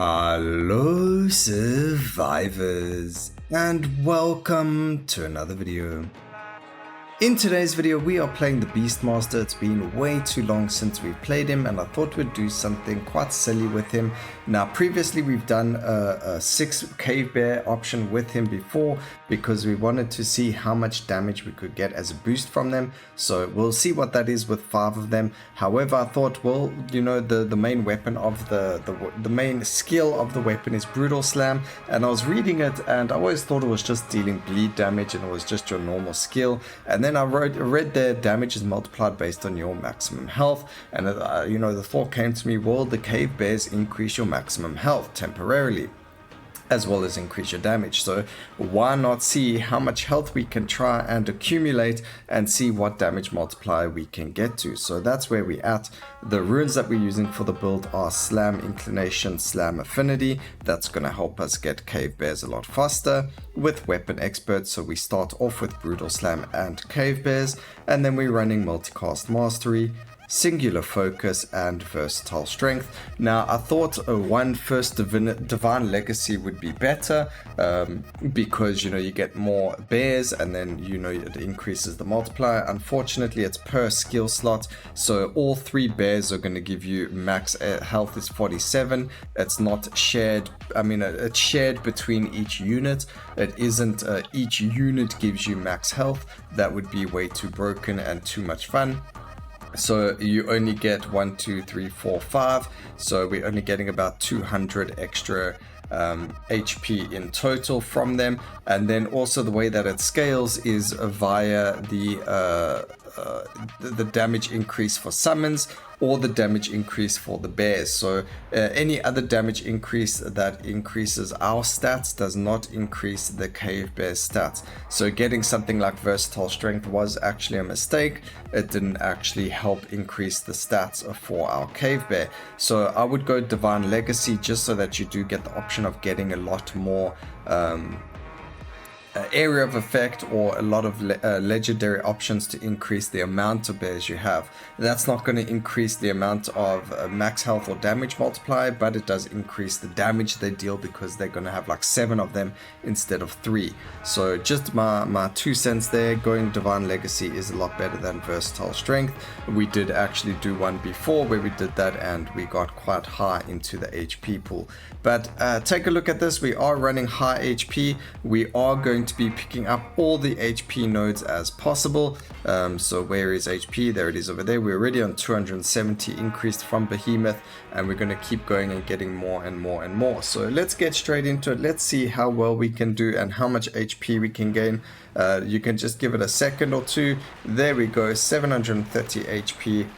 Hello survivors, and welcome to another video. In today's video we are playing the Beastmaster. It's been way too long since we've played him and I thought we'd do something quite silly with him. Now previously we've done a 6 cave bear option with him before because we wanted to see how much damage we could get as a boost from them. So we'll see what that is with 5 of them. However, I thought, well, you know, the main weapon of the main skill of the weapon is brutal slam, and I was reading it and I always thought it was just dealing bleed damage and it was just your normal skill. And then I read the damage is multiplied based on your maximum health, and you know, the thought came to me, well, the cave bears increase your maximum health temporarily as well as increase your damage, so why not see how much health we can try and accumulate and see what damage multiplier we can get to. So that's where we're at. The runes that we're using for the build are slam inclination, slam affinity. That's going to help us get cave bears a lot faster with weapon expert. So we start off with brutal slam and cave bears, and then we're running multicast mastery, singular focus, and versatile strength. Now I thought a one first divine legacy would be better because, you know, you get more bears and then, you know, it increases the multiplier. Unfortunately it's per skill slot, so all 3 bears are going to give you max health is 47. It's not shared, I mean it's shared between each unit. It isn't each unit gives you max health. That would be way too broken and too much fun. So you only get 1, 2, 3, 4, 5. So we're only getting about 200 extra HP in total from them. And then also the way that it scales is via the damage increase for summons or the damage increase for the bears. So any other damage increase that increases our stats does not increase the cave bear stats. So getting something like versatile strength was actually a mistake. It didn't actually help increase the stats for our cave bear. So I would go divine legacy just so that you do get the option of getting a lot more area of effect or a lot of legendary options to increase the amount of bears you have. That's not going to increase the amount of max health or damage multiplier, but it does increase the damage they deal because they're going to have like 7 of them instead of 3. So just my 2 cents there. Going divine legacy is a lot better than versatile strength. We did actually do one before where we did that and we got quite high into the HP pool. But take a look at this. We are running high HP. We are going to be picking up all the HP nodes as possible. So where is HP? There it is over there. We're already on 270 increased from Behemoth, and we're going to keep going and getting more and more and more. So let's get straight into it. Let's see how well we can do and how much HP we can gain. You can just give it a second or two. There we go, 730 HP.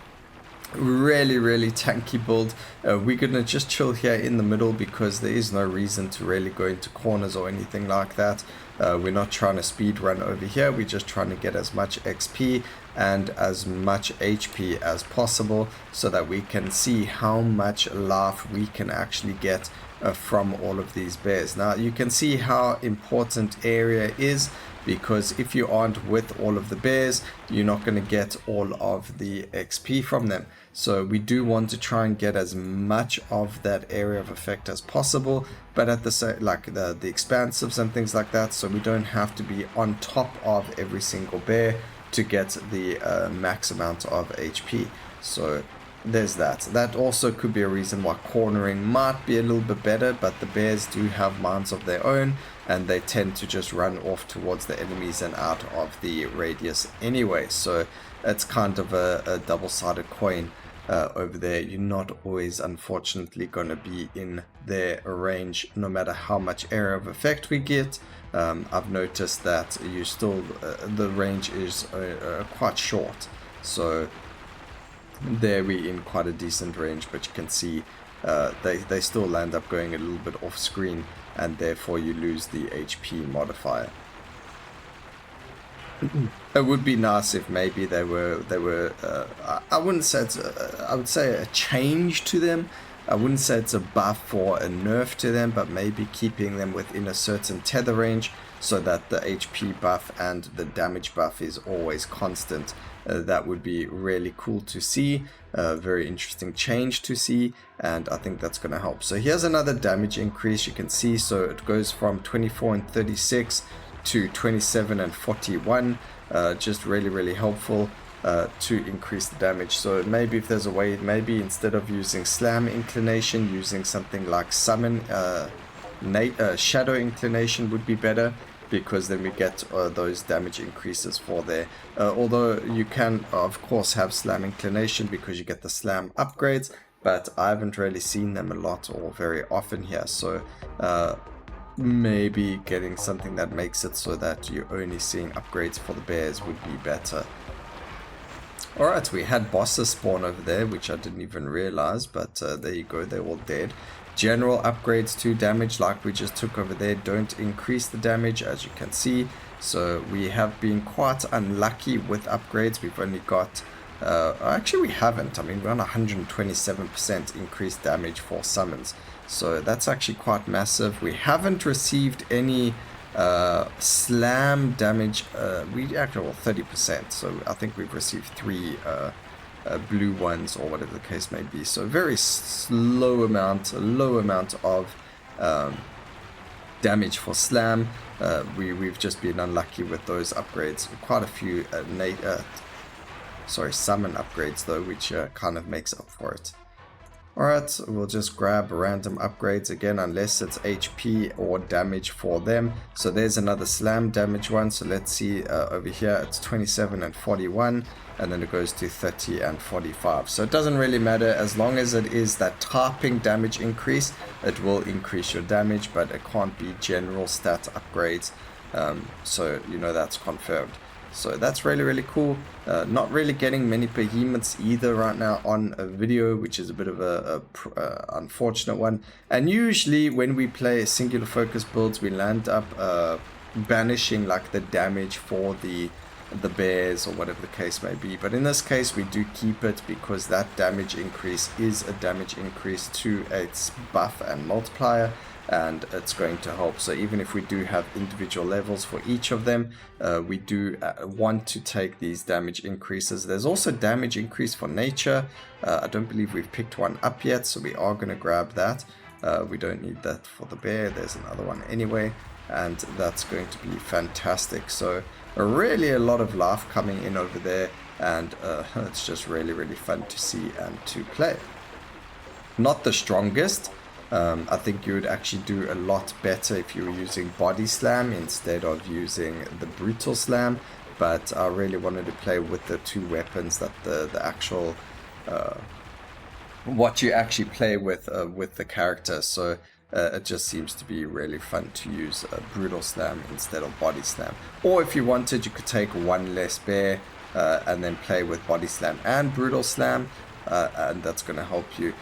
Really tanky build. We're gonna just chill here in the middle because there is no reason to really go into corners or anything like that. We're not trying to speed run over here. We're just trying to get as much XP and as much HP as possible so that we can see how much life we can actually get from all of these bears. Now you can see how important area is, because if you aren't with all of the bears, you're not going to get all of the XP from them. So we do want to try and get as much of that area of effect as possible, but at the same, like the expansives and things like that, so we don't have to be on top of every single bear to get the max amount of HP. So there's that. That also could be a reason why cornering might be a little bit better, but the bears do have minds of their own and they tend to just run off towards the enemies and out of the radius anyway. So it's kind of a double-sided coin over there. You're not always, unfortunately, going to be in their range no matter how much area of effect we get. I've noticed that you still the range is quite short. So there we're in quite a decent range, but you can see they still land up going a little bit off screen, and therefore you lose the HP modifier. It would be nice if maybe they were I wouldn't say it's I would say a change to them. I wouldn't say it's a buff or a nerf to them, but maybe keeping them within a certain tether range so that the HP buff and the damage buff is always constant. that would be really cool to see. Very interesting change to see, and I think that's going to help. So here's another damage increase you can see. So it goes from 24 and 36 to 27 and 41. Just really helpful to increase the damage. So maybe if there's a way, maybe instead of using slam inclination, using something like summon shadow inclination would be better, because then we get those damage increases for there. Although you can of course have slam inclination because you get the slam upgrades, but I haven't really seen them a lot or very often here. So maybe getting something that makes it so that you're only seeing upgrades for the bears would be better. Alright, we had bosses spawn over there, which I didn't even realize, but there you go, they're all dead. General upgrades to damage, like we just took over there, don't increase the damage, as you can see. So we have been quite unlucky with upgrades. We've only got, actually we haven't, I mean we're on 127% increased damage for summons. So that's actually quite massive. We haven't received any slam damage. We actually, well, 30%, so I think we've received 3 blue ones or whatever the case may be. So very low amount of damage for slam. We've just been unlucky with those upgrades. Quite a few summon upgrades though, which kind of makes up for it. Alright, we'll just grab random upgrades again, unless it's HP or damage for them. So there's another slam damage one. So let's see, over here it's 27 and 41, and then it goes to 30 and 45. So it doesn't really matter, as long as it is that typing damage increase, it will increase your damage, but it can't be general stat upgrades. So you know that's confirmed. So that's really cool. Not really getting many behemoths either right now on a video, which is a bit of a unfortunate one. And usually when we play singular focus builds, we land up banishing like the damage for the bears or whatever the case may be. But in this case we do keep it, because that damage increase is a damage increase to its buff and multiplier, and it's going to help. So even if we do have individual levels for each of them, we do want to take these damage increases. There's also damage increase for nature. I don't believe we've picked one up yet, so we are going to grab that. We don't need that for the bear. There's another one anyway, and that's going to be fantastic. So really a lot of life coming in over there, and it's just really fun to see and to play. Not the strongest. I think you would actually do a lot better if you were using body slam instead of using the brutal slam, but I really wanted to play with the 2 weapons that the actual what you actually play with the character. So it just seems to be really fun to use brutal slam instead of body slam. Or if you wanted, you could take 1 less bear and then play with body slam and brutal slam, and that's going to help you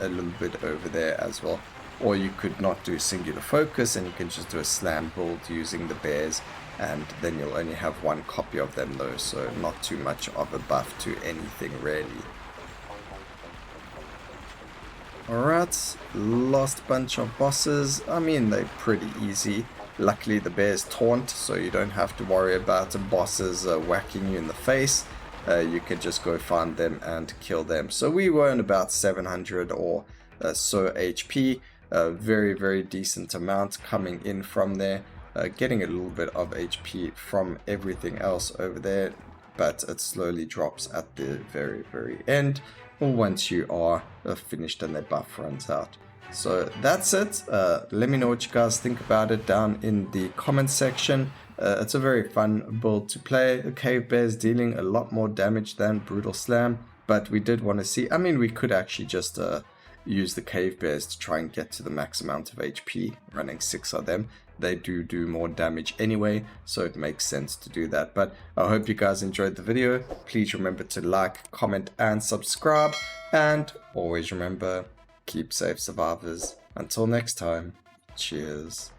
a little bit over there as well. Or you could not do singular focus and you can just do a slam build using the bears, and then you'll only have 1 copy of them though, so not too much of a buff to anything really. Alright, last bunch of bosses. I mean, they're pretty easy. Luckily the bears taunt, so you don't have to worry about the bosses whacking you in the face. You can just go find them and kill them. So we were in about 700 or so HP. Very decent amount coming in from there. Getting a little bit of HP from everything else over there, but it slowly drops at the very end, or once you are finished and their buff runs out. So that's it. Let me know what you guys think about it down in the comment section. It's a very fun build to play. The cave bears dealing a lot more damage than brutal slam, but we did want to see, I mean, we could actually just use the cave bears to try and get to the max amount of HP, running 6 of them. They do more damage anyway, so it makes sense to do that. But I hope you guys enjoyed the video. Please remember to like, comment and subscribe, and always remember, keep safe survivors. Until next time, cheers.